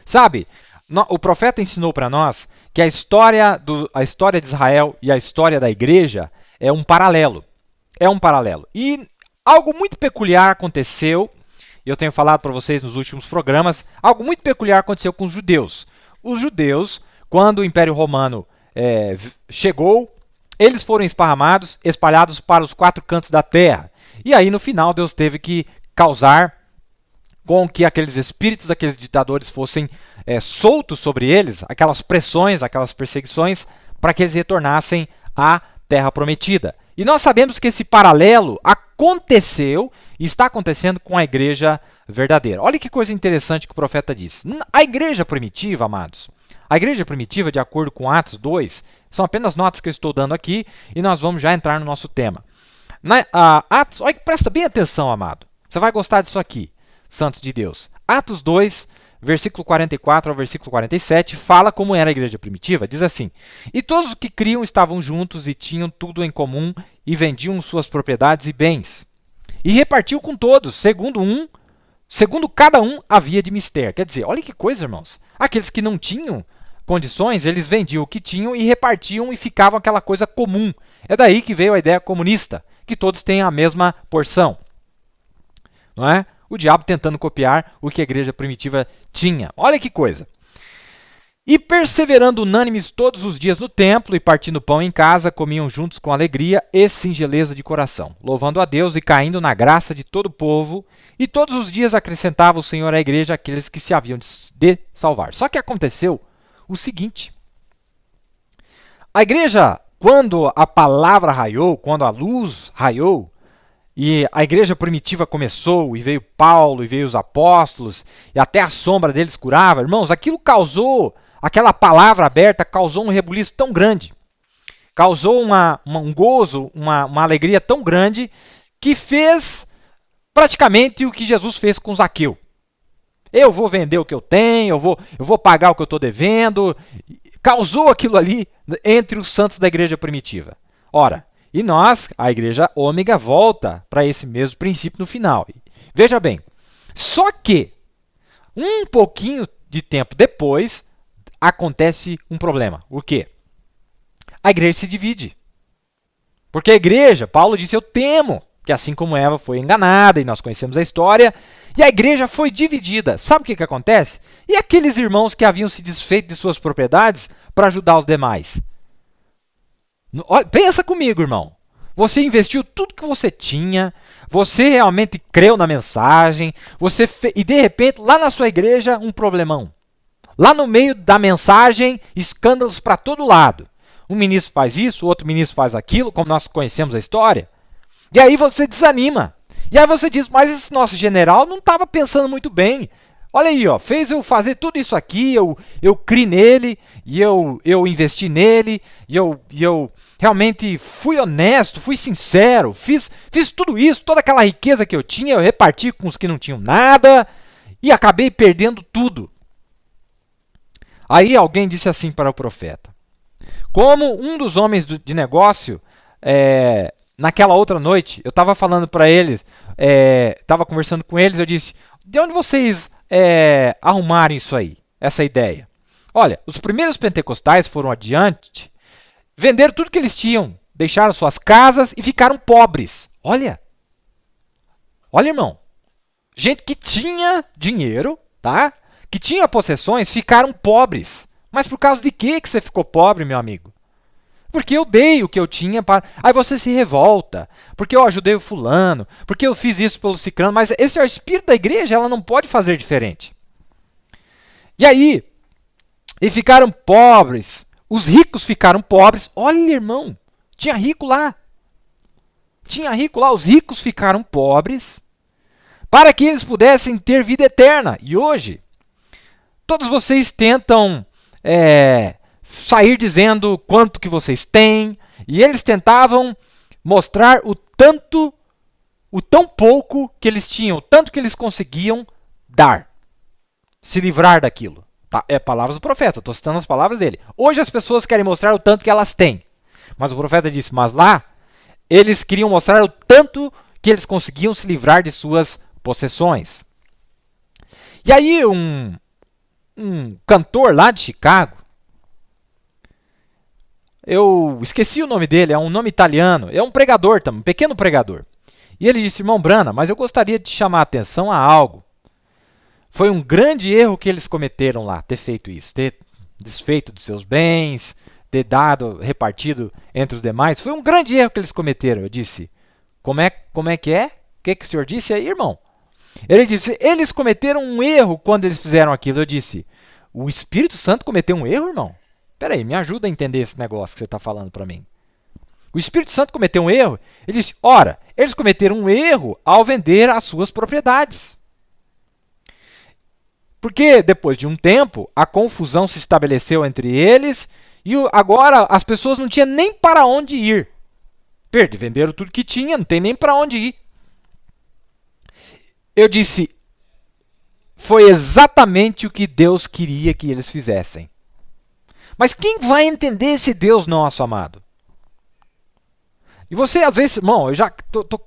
Sabe, o profeta ensinou para nós que a história de Israel e a história da igreja é um paralelo. É um paralelo. E algo muito peculiar aconteceu, eu tenho falado para vocês nos últimos programas, algo muito peculiar aconteceu com os judeus. Os judeus, quando o Império Romano chegou, eles foram esparramados, espalhados para os 4 cantos da terra. E aí, no final, Deus teve que causar com que aqueles espíritos daqueles ditadores fossem soltos sobre eles, aquelas pressões, aquelas perseguições, para que eles retornassem à Terra Prometida. E nós sabemos que esse paralelo aconteceu e está acontecendo com a igreja verdadeira. Olha que coisa interessante que o profeta diz. A igreja primitiva, amados, a igreja primitiva, de acordo com Atos 2, são apenas notas que eu estou dando aqui e nós vamos já entrar no nosso tema. Atos, olha, presta bem atenção, amado. Você vai gostar disso aqui, santos de Deus. Atos 2, versículo 44 ao versículo 47, fala como era a igreja primitiva. Diz assim: E todos os que criam estavam juntos e tinham tudo em comum e vendiam suas propriedades e bens. E repartiu com todos, segundo cada um havia de mister. Quer dizer, olha que coisa, irmãos. Aqueles que não tinham condições, eles vendiam o que tinham e repartiam e ficavam aquela coisa comum. É daí que veio a ideia comunista, que todos têm a mesma porção. Não é? O diabo tentando copiar o que a igreja primitiva tinha. Olha que coisa. E perseverando unânimes todos os dias no templo e partindo pão em casa, comiam juntos com alegria e singeleza de coração, louvando a Deus e caindo na graça de todo o povo. E todos os dias acrescentava o Senhor à igreja aqueles que se haviam de salvar. Só que aconteceu o seguinte. A igreja, quando a palavra raiou, quando a luz raiou, e a igreja primitiva começou, e veio Paulo, e veio os apóstolos, e até a sombra deles curava. Irmãos, aquilo causou, aquela palavra aberta causou um rebuliço tão grande. Causou um gozo, uma alegria tão grande, que fez praticamente o que Jesus fez com Zaqueu. Eu vou vender o que eu tenho, eu vou pagar o que eu estou devendo. Causou aquilo ali entre os santos da igreja primitiva. Ora, e nós, a igreja ômega, volta para esse mesmo princípio no final. Veja bem, só que um pouquinho de tempo depois acontece um problema. O quê? A igreja se divide. Porque a igreja, Paulo disse, eu temo que assim como Eva foi enganada, e nós conhecemos a história, e a igreja foi dividida. Sabe o que acontece? E aqueles irmãos que haviam se desfeito de suas propriedades para ajudar os demais? Pensa comigo, irmão. Você investiu tudo que você tinha, você realmente creu na mensagem, e de repente, lá na sua igreja, um problemão. Lá no meio da mensagem, escândalos para todo lado. Um ministro faz isso, outro ministro faz aquilo, como nós conhecemos a história. E aí você desanima. E aí você diz, mas esse nosso general não estava pensando muito bem. Olha aí, ó, fez eu fazer tudo isso aqui, eu criei nele, e eu investi nele, e eu realmente fui honesto, fui sincero, fiz tudo isso, toda aquela riqueza que eu tinha, eu reparti com os que não tinham nada, e acabei perdendo tudo. Aí alguém disse assim para o profeta: como um dos homens de negócio, naquela outra noite, eu estava falando para eles, estava conversando com eles, eu disse, de onde vocês arrumaram isso aí, essa ideia? Olha, os primeiros pentecostais foram adiante, venderam tudo que eles tinham, deixaram suas casas e ficaram pobres. Olha, irmão, gente que tinha dinheiro, tá? Que tinha possessões, ficaram pobres. Mas por causa de que você ficou pobre, meu amigo? Porque eu dei o que eu tinha para... Aí você se revolta, porque eu ajudei o fulano, porque eu fiz isso pelo ciclano, mas esse é o espírito da igreja, ela não pode fazer diferente. E aí, e ficaram pobres, os ricos ficaram pobres. Olha, irmão, tinha rico lá. Os ricos ficaram pobres para que eles pudessem ter vida eterna. E hoje, todos vocês tentam sair dizendo quanto que vocês têm, e eles tentavam mostrar o tão pouco que eles tinham, o tanto que eles conseguiam dar, se livrar daquilo. Tá? É palavras do profeta, estou citando as palavras dele. Hoje as pessoas querem mostrar o tanto que elas têm, mas o profeta disse, mas lá eles queriam mostrar o tanto que eles conseguiam se livrar de suas possessões. E aí um um cantor lá de Chicago. Eu esqueci o nome dele, é um nome italiano. É um pregador também, um pequeno pregador. E ele disse, irmão Branham, mas eu gostaria de chamar a atenção a algo. Foi um grande erro que eles cometeram lá, ter feito isso, ter desfeito dos seus bens, ter dado, repartido entre os demais. Foi um grande erro que eles cometeram. Eu disse, como é que é? O que o senhor disse aí, irmão? Ele disse, eles cometeram um erro quando eles fizeram aquilo. Eu disse, o Espírito Santo cometeu um erro, irmão? Espera aí, me ajuda a entender esse negócio que você está falando para mim. O Espírito Santo cometeu um erro? Ele disse, ora, eles cometeram um erro ao vender as suas propriedades. Porque depois de um tempo, a confusão se estabeleceu entre eles e agora as pessoas não tinham nem para onde ir. Venderam tudo que tinha, não tem nem para onde ir. Eu disse, foi exatamente o que Deus queria que eles fizessem. Mas quem vai entender esse Deus nosso, amado? E você, às vezes, irmão, eu já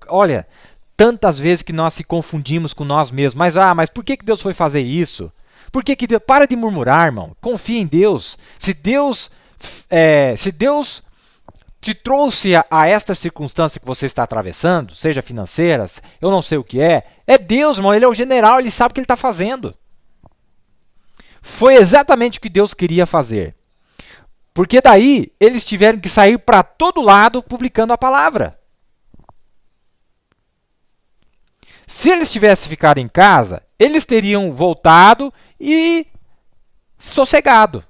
olha, tantas vezes que nós se confundimos com nós mesmos. Mas por que Deus foi fazer isso? Por que Deus... Para de murmurar, irmão. Confia em Deus. Se Deus te trouxe a esta circunstância que você está atravessando, seja financeiras, eu não sei o que é Deus, irmão. Ele é o general, ele sabe o que ele está fazendo. Foi exatamente o que Deus queria fazer. Porque daí eles tiveram que sair para todo lado publicando a palavra. Se eles tivessem ficado em casa, eles teriam voltado e sossegado.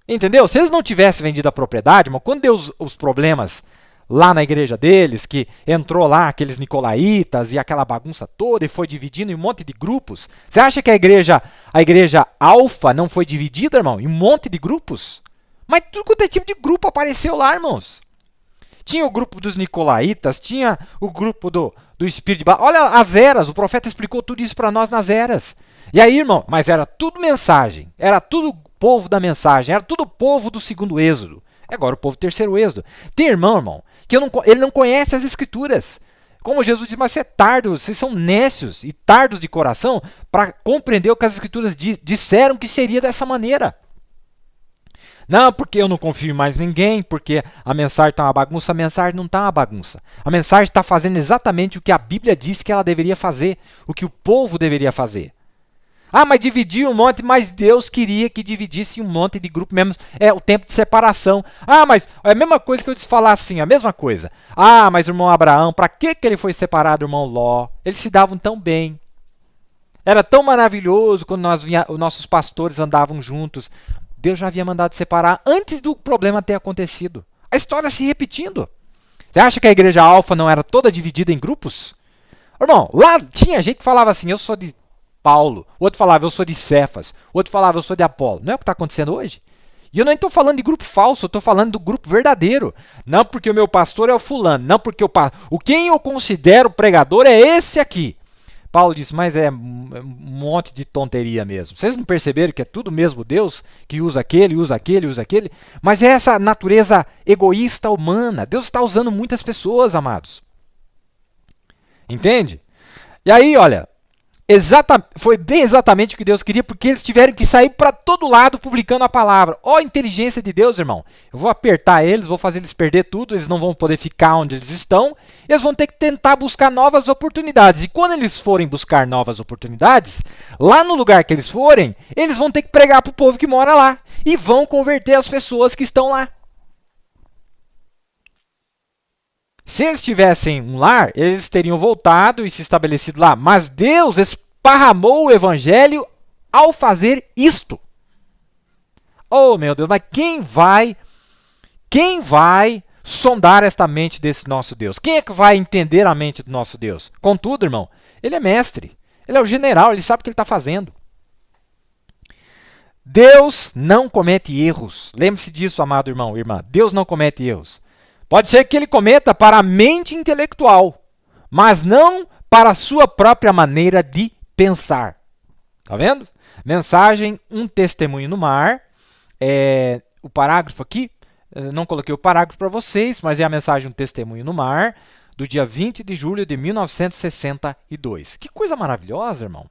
Entendeu? Se eles não tivessem vendido a propriedade, mas quando deu os problemas lá na igreja deles, que entrou lá aqueles nicolaítas e aquela bagunça toda e foi dividindo em um monte de grupos, você acha que a igreja alfa não foi dividida, irmão, em um monte de grupos? Mas tudo quanto é tipo de grupo apareceu lá, irmãos. Tinha o grupo dos nicolaítas, tinha o grupo do Espírito de Baal. Olha as eras, o profeta explicou tudo isso para nós nas eras. E aí, irmão, mas era tudo mensagem, era tudo povo da mensagem, era tudo povo do segundo êxodo. Agora o povo do terceiro êxodo. Tem irmão, que ele não conhece as escrituras. Como Jesus disse, mas você é tardo, vocês são nécios e tardos de coração para compreender o que as escrituras disseram que seria dessa maneira. Não, porque eu não confio em mais ninguém, porque a mensagem está uma bagunça. A mensagem não está uma bagunça. A mensagem está fazendo exatamente o que a Bíblia disse que ela deveria fazer, o que o povo deveria fazer. Ah, mas dividiu um monte, mas Deus queria que dividisse um monte de grupo mesmo. É o tempo de separação. Ah, mas é a mesma coisa que eu te falar assim, a mesma coisa. Ah, mas o irmão Abraão, para que ele foi separado do irmão Ló? Eles se davam tão bem. Era tão maravilhoso quando os nossos pastores andavam juntos. Deus já havia mandado separar antes do problema ter acontecido. A história se repetindo. Você acha que a igreja alfa não era toda dividida em grupos? Irmão, lá tinha gente que falava assim, eu sou de Paulo. O outro falava, eu sou de Cefas. O outro falava, eu sou de Apolo. Não é o que está acontecendo hoje? E eu não estou falando de grupo falso, eu estou falando do grupo verdadeiro. Não porque o meu pastor é o fulano. Não porque quem eu considero pregador é esse aqui. Paulo disse, mas é um monte de tonteria mesmo. Vocês não perceberam que é tudo mesmo Deus que usa aquele, usa aquele, usa aquele? Mas é essa natureza egoísta humana. Deus está usando muitas pessoas, amados. Entende? E aí, olha, foi bem exatamente o que Deus queria, porque eles tiveram que sair para todo lado publicando a palavra. Ó, a inteligência de Deus, irmão. Eu vou apertar eles, vou fazer eles perder tudo, eles não vão poder ficar onde eles estão, eles vão ter que tentar buscar novas oportunidades. E quando eles forem buscar novas oportunidades, lá no lugar que eles forem, eles vão ter que pregar para o povo que mora lá. E vão converter as pessoas que estão lá. Se eles tivessem um lar, eles teriam voltado e se estabelecido lá. Mas Deus esparramou o evangelho ao fazer isto. Oh, meu Deus, mas quem vai sondar esta mente desse nosso Deus? Quem é que vai entender a mente do nosso Deus? Contudo, irmão, ele é mestre. Ele é o general, ele sabe o que ele está fazendo. Deus não comete erros. Lembre-se disso, amado irmão, irmã. Deus não comete erros. Pode ser que ele cometa para a mente intelectual, mas não para a sua própria maneira de pensar. Tá vendo? Mensagem, um testemunho no mar. O parágrafo aqui, eu não coloquei o parágrafo para vocês, mas é a mensagem, um testemunho no mar, do dia 20 de julho de 1962. Que coisa maravilhosa, irmão.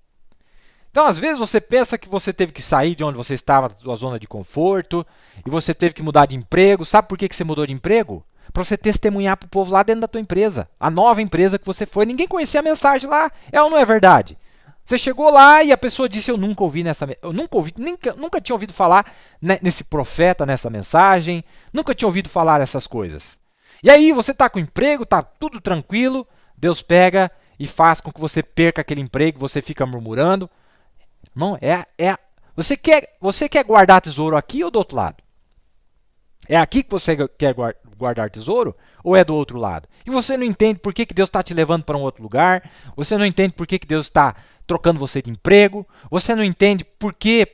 Então, às vezes, você pensa que você teve que sair de onde você estava, da sua zona de conforto, e você teve que mudar de emprego. Sabe por que você mudou de emprego? Para você testemunhar para o povo lá dentro da tua empresa. A nova empresa que você foi. Ninguém conhecia a mensagem lá. É ou não é verdade? Você chegou lá e a pessoa disse, eu nunca ouvi nunca tinha ouvido falar nesse profeta, nessa mensagem. Nunca tinha ouvido falar essas coisas. E aí, você está com emprego, está tudo tranquilo. Deus pega e faz com que você perca aquele emprego, você fica murmurando. Irmão, você quer guardar tesouro aqui ou do outro lado? É aqui que você quer guardar tesouro ou é do outro lado? E você não entende por que Deus está te levando para um outro lugar, você não entende por que Deus está trocando você de emprego, você não entende por quê,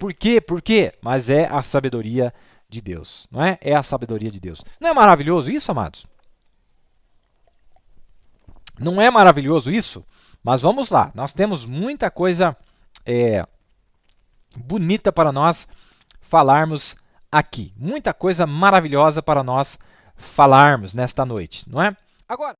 mas é a sabedoria de Deus, não é? É a sabedoria de Deus. Não é maravilhoso isso, amados? Não é maravilhoso isso? Mas vamos lá, nós temos muita coisa bonita para nós falarmos aqui. Muita coisa maravilhosa para nós falarmos nesta noite, não é? Agora,